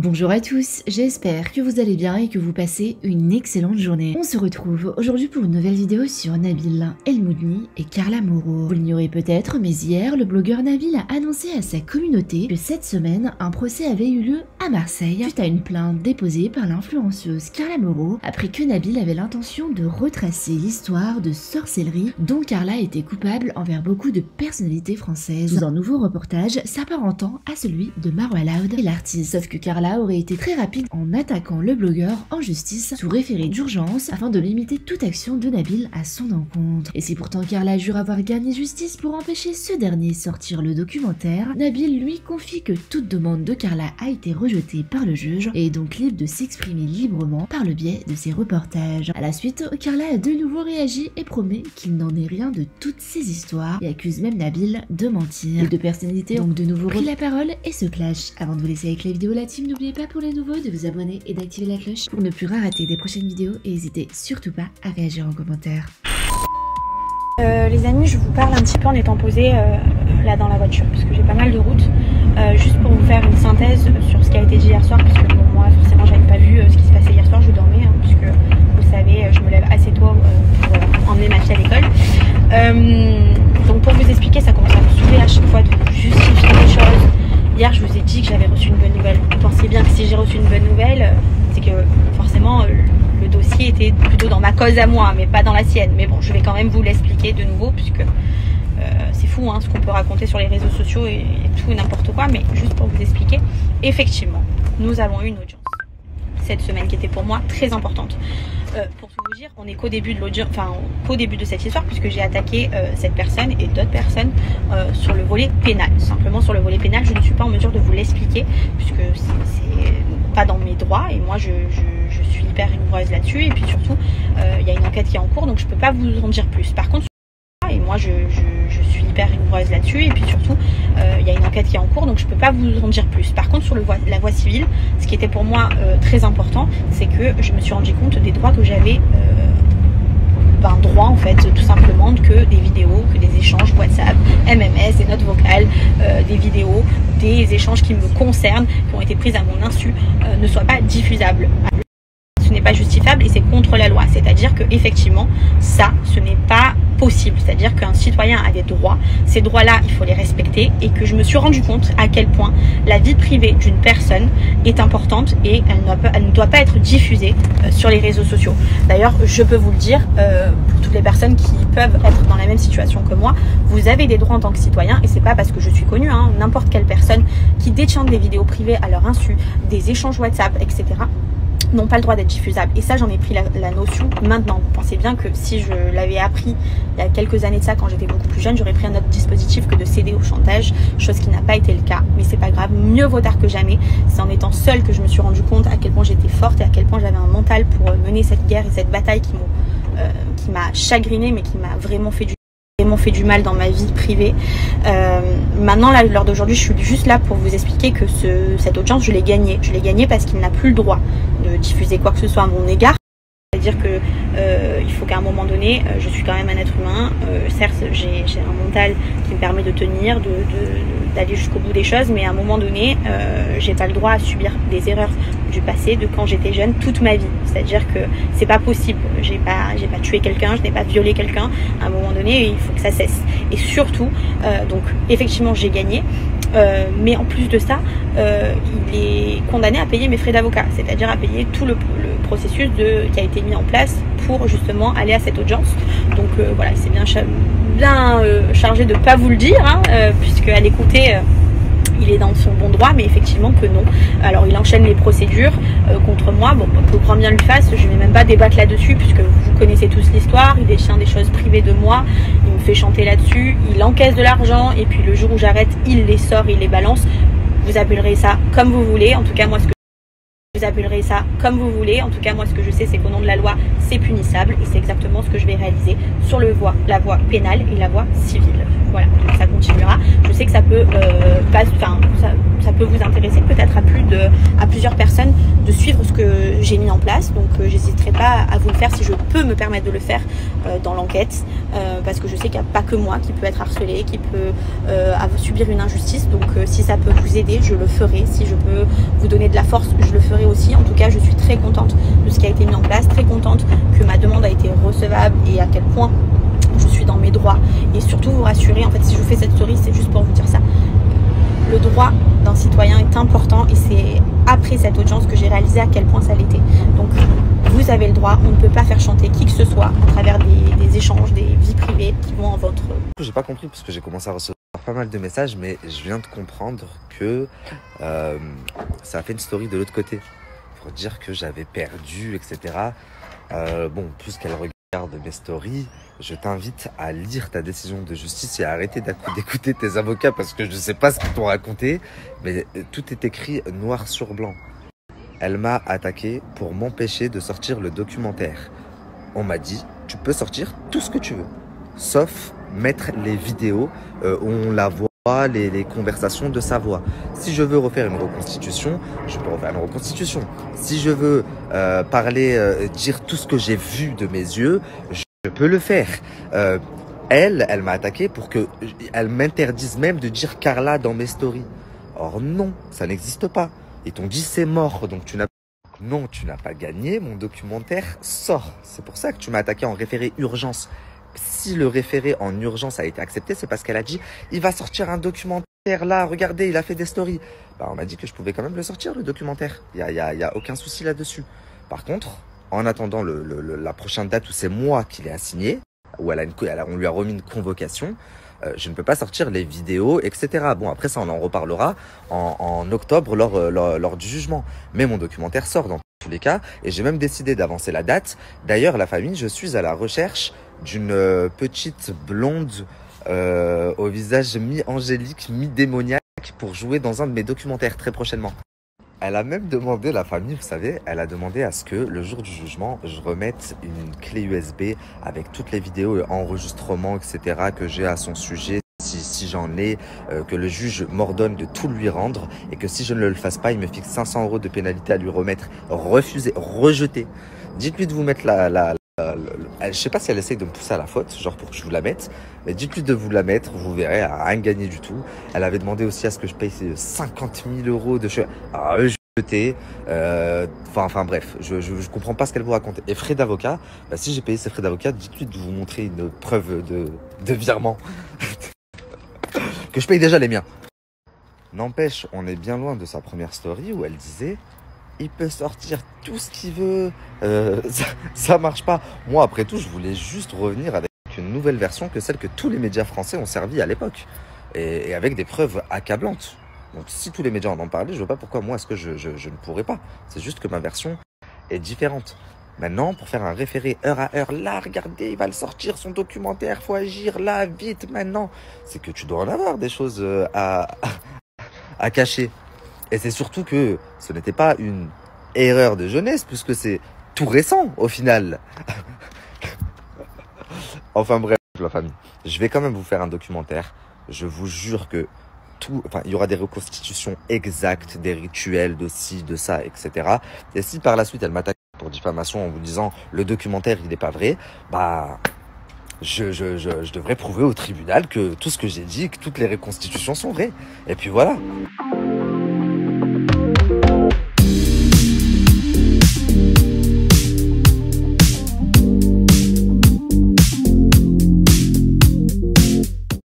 Bonjour à tous, j'espère que vous allez bien et que vous passez une excellente journée. On se retrouve aujourd'hui pour une nouvelle vidéo sur Nabil El-Moudni et Carla Moreau. Vous l'ignorez peut-être, mais hier, le blogueur Nabil a annoncé à sa communauté que cette semaine, un procès avait eu lieu à Marseille suite à une plainte déposée par l'influenceuse Carla Moreau après que Nabil avait l'intention de retracer l'histoire de sorcellerie dont Carla était coupable envers beaucoup de personnalités françaises. Dans un nouveau reportage s'apparentant à celui de Marwa Loud et l'artiste, sauf que Carla aurait été très rapide en attaquant le blogueur en justice sous référé d'urgence afin de limiter toute action de Nabil à son encontre. Et si pourtant Carla jure avoir gagné justice pour empêcher ce dernier sortir le documentaire, Nabil lui confie que toute demande de Carla a été rejetée par le juge et est donc libre de s'exprimer librement par le biais de ses reportages. À la suite, Carla a de nouveau réagi et promet qu'il n'en est rien de toutes ces histoires et accuse même Nabil de mentir. Les deux personnalités ont donc de nouveau pris la parole et se clashent. Avant de vous laisser avec la vidéo, la team, n'oubliez pas pour les nouveaux de vous abonner et d'activer la cloche pour ne plus rien rater des prochaines vidéos et n'hésitez surtout pas à réagir en commentaire. Les amis, je vous parle un petit peu en étant posée là dans la voiture parce que j'ai pas mal de route. Juste pour vous faire une synthèse sur ce qui a été dit hier soir, puisque bon, moi forcément j'avais pas vu ce qui se passait hier soir, je dormais puisque vous savez je me lève assez tôt pour emmener ma fille à l'école. Donc pour vous expliquer, ça commence à me saouler à chaque fois de justifier les choses. Hier je vous ai dit que j'avais reçu une bonne nouvelle. Vous pensez bien que si j'ai reçu une bonne nouvelle, c'est que forcément le dossier était plutôt dans ma cause à moi, mais pas dans la sienne. Mais bon, je vais quand même vous l'expliquer de nouveau, puisque c'est fou ce qu'on peut raconter sur les réseaux sociaux et tout et n'importe quoi. Mais juste pour vous expliquer, effectivement, nous avons eu une audience cette semaine qui était pour moi très importante. Pour tout vous dire, on est qu'au début de l'audience, enfin qu'au début de cette histoire, puisque j'ai attaqué cette personne et d'autres personnes sur le volet pénal. Simplement sur le volet pénal, je ne suis pas en mesure de vous l'expliquer, puisque c'est pas dans mes droits et moi je suis hyper rigoureuse là-dessus. Et puis surtout, il y a une enquête qui est en cours, donc je peux pas vous en dire plus. Par contre, et moi je suis hyper rigoureuse là-dessus, et puis surtout il y a une enquête qui est en cours, donc je peux pas vous en dire plus. Par contre, sur la voie civile, ce qui était pour moi très important, c'est que je me suis rendu compte des droits que j'avais, droit en fait, tout simplement, que des vidéos, que des échanges WhatsApp, MMS, des notes vocales, des vidéos, des échanges qui me concernent, qui ont été prises à mon insu, ne soient pas diffusables. Ce n'est pas justifiable et c'est contre la loi, c'est-à-dire que effectivement ça, ce n'est pas possible, c'est-à-dire qu'un citoyen a des droits, ces droits-là il faut les respecter, et que je me suis rendu compte à quel point la vie privée d'une personne est importante et elle ne doit pas être diffusée sur les réseaux sociaux. D'ailleurs, je peux vous le dire, pour toutes les personnes qui peuvent être dans la même situation que moi, vous avez des droits en tant que citoyen, et c'est pas parce que je suis connue, n'importe quelle personne qui détient des vidéos privées à leur insu, des échanges WhatsApp, etc., n'ont pas le droit d'être diffusables. Et ça, j'en ai pris la notion maintenant. Vous pensez bien que si je l'avais appris il y a quelques années de ça, quand j'étais beaucoup plus jeune, j'aurais pris un autre dispositif que de céder au chantage, chose qui n'a pas été le cas. Mais c'est pas grave, mieux vaut tard que jamais. C'est en étant seule que je me suis rendu compte à quel point j'étais forte et à quel point j'avais un mental pour mener cette guerre et cette bataille qui m'a chagrinée, mais qui m'a vraiment fait du mal dans ma vie privée. Maintenant, là, lors d'aujourd'hui, je suis juste là pour vous expliquer que cette audience, je l'ai gagnée. Je l'ai gagnée parce qu'il n'a plus le droit de diffuser quoi que ce soit à mon égard. C'est-à-dire que il faut qu'à un moment donné, je suis quand même un être humain. Certes, j'ai un mental qui me permet de tenir, d'aller jusqu'au bout des choses, mais à un moment donné, j'ai pas le droit à subir des erreurs du passé, de quand j'étais jeune, toute ma vie. C'est-à-dire que c'est pas possible. J'ai pas tué quelqu'un, je n'ai pas violé quelqu'un. À un moment donné, il faut que ça cesse. Et surtout, donc effectivement, j'ai gagné. Mais en plus de ça, il est condamné à payer mes frais d'avocat, c'est-à-dire à payer tout le processus qui a été mis en place pour justement aller à cette audience. Donc voilà, il s'est bien chargé de pas vous le dire, puisque à l'écouter, il est dans son bon droit, mais effectivement que non. Alors il enchaîne les procédures contre moi. Bon, que grand bien lui fasse, je vais même pas débattre là-dessus, puisque vous connaissez tous l'histoire. Il détient des choses privées de moi, il me fait chanter là-dessus, il encaisse de l'argent, et puis le jour où j'arrête, il les sort, il les balance. Vous appellerez ça comme vous voulez. En tout cas, moi, ce que Vous appellerez ça comme vous voulez. En tout cas, moi, ce que je sais, c'est qu'au nom de la loi, c'est punissable. Et c'est exactement ce que je vais réaliser sur la voie pénale et la voie civile. Voilà, ça continuera. Je sais que ça peut, ça peut vous intéresser peut-être à plusieurs personnes de suivre ce que j'ai mis en place. Donc, j'hésiterai pas à vous le faire si je peux me permettre de le faire dans l'enquête. Parce que je sais qu'il n'y a pas que moi qui peut être harcelé, qui peut subir une injustice. Donc, si ça peut vous aider, je le ferai. Si je peux vous donner de la force, je le ferai aussi. En tout cas, je suis très contente de ce qui a été mis en place, très contente que ma demande a été recevable et à quel point je suis dans mes droits. Et surtout vous rassurer, en fait, si je vous fais cette story, c'est juste pour vous dire ça. Le droit d'un citoyen est important et c'est après cette audience que j'ai réalisé à quel point ça l'était. Donc, vous avez le droit, on ne peut pas faire chanter qui que ce soit à travers des échanges, des vies privées qui vont en votre... J'ai pas compris parce que j'ai commencé à recevoir pas mal de messages, mais je viens de comprendre que ça a fait une story de l'autre côté pour dire que j'avais perdu, etc. Bon, puisqu'elle regarde mes stories, je t'invite à lire ta décision de justice et à arrêter d'écouter tes avocats parce que je sais pas ce qu'ils t'ont raconté, mais tout est écrit noir sur blanc. Elle m'a attaqué pour m'empêcher de sortir le documentaire. On m'a dit, tu peux sortir tout ce que tu veux, sauf mettre les vidéos où on la voit, les conversations de sa voix. Si je veux refaire une reconstitution, je peux refaire une reconstitution. Si je veux dire tout ce que j'ai vu de mes yeux, je peux le faire. Elle m'a attaqué pour qu'elle m'interdise même de dire Carla dans mes stories. Or non, ça n'existe pas. Ils t'ont dit c'est mort, donc tu n'as pas gagné, mon documentaire sort. C'est pour ça que tu m'as attaqué en référé urgence. Si le référé en urgence a été accepté, c'est parce qu'elle a dit il va sortir un documentaire là, regardez, il a fait des stories. Bah, on m'a dit que je pouvais quand même le sortir, le documentaire. Il y a aucun souci là-dessus. Par contre, en attendant la prochaine date où c'est moi qui l'ai assigné, où on lui a remis une convocation, je ne peux pas sortir les vidéos, etc. Bon, après ça, on en reparlera en octobre lors du jugement. Mais mon documentaire sort dans tous les cas, et j'ai même décidé d'avancer la date. D'ailleurs, la famille, je suis à la recherche d'une petite blonde au visage mi-angélique, mi-démoniaque pour jouer dans un de mes documentaires très prochainement. Elle a même demandé, la famille, vous savez, elle a demandé à ce que le jour du jugement, je remette une clé USB avec toutes les vidéos et enregistrements, etc. que j'ai à son sujet, si j'en ai, que le juge m'ordonne de tout lui rendre et que si je ne le fasse pas, il me fixe 500 € de pénalité à lui remettre, refuser, rejeter. Dites-lui de vous mettre je sais pas si elle essaye de me pousser à la faute, genre pour que je vous la mette, mais dites-lui de vous la mettre, vous verrez, elle n'a rien gagné du tout. Elle avait demandé aussi à ce que je paye 50 000 € de cheveux à rejeter. Enfin bref, je comprends pas ce qu'elle vous raconte. Et frais d'avocat, bah, si j'ai payé ses frais d'avocat, dites-lui de vous montrer une preuve de virement. Que je paye déjà les miens. N'empêche, on est bien loin de sa première story où elle disait il peut sortir tout ce qu'il veut, ça marche pas. Moi, après tout, je voulais juste revenir avec une nouvelle version que celle que tous les médias français ont servi à l'époque. Et avec des preuves accablantes. Donc si tous les médias en ont parlé, je vois pas pourquoi moi, est-ce que je ne pourrais pas. C'est juste que ma version est différente. Maintenant, pour faire un référé heure à heure, là, regardez, il va le sortir, son documentaire, faut agir, là, vite, maintenant. C'est que tu dois en avoir des choses à cacher. Et c'est surtout que ce n'était pas une erreur de jeunesse, puisque c'est tout récent, au final. Enfin bref, la famille. Je vais quand même vous faire un documentaire. Je vous jure que il y aura des reconstitutions exactes, des rituels, de ci, de ça, etc. Et si par la suite, elle m'attaque pour diffamation en vous disant le documentaire, il n'est pas vrai, bah... Je devrais prouver au tribunal que tout ce que j'ai dit, que toutes les reconstitutions sont vraies. Et puis voilà.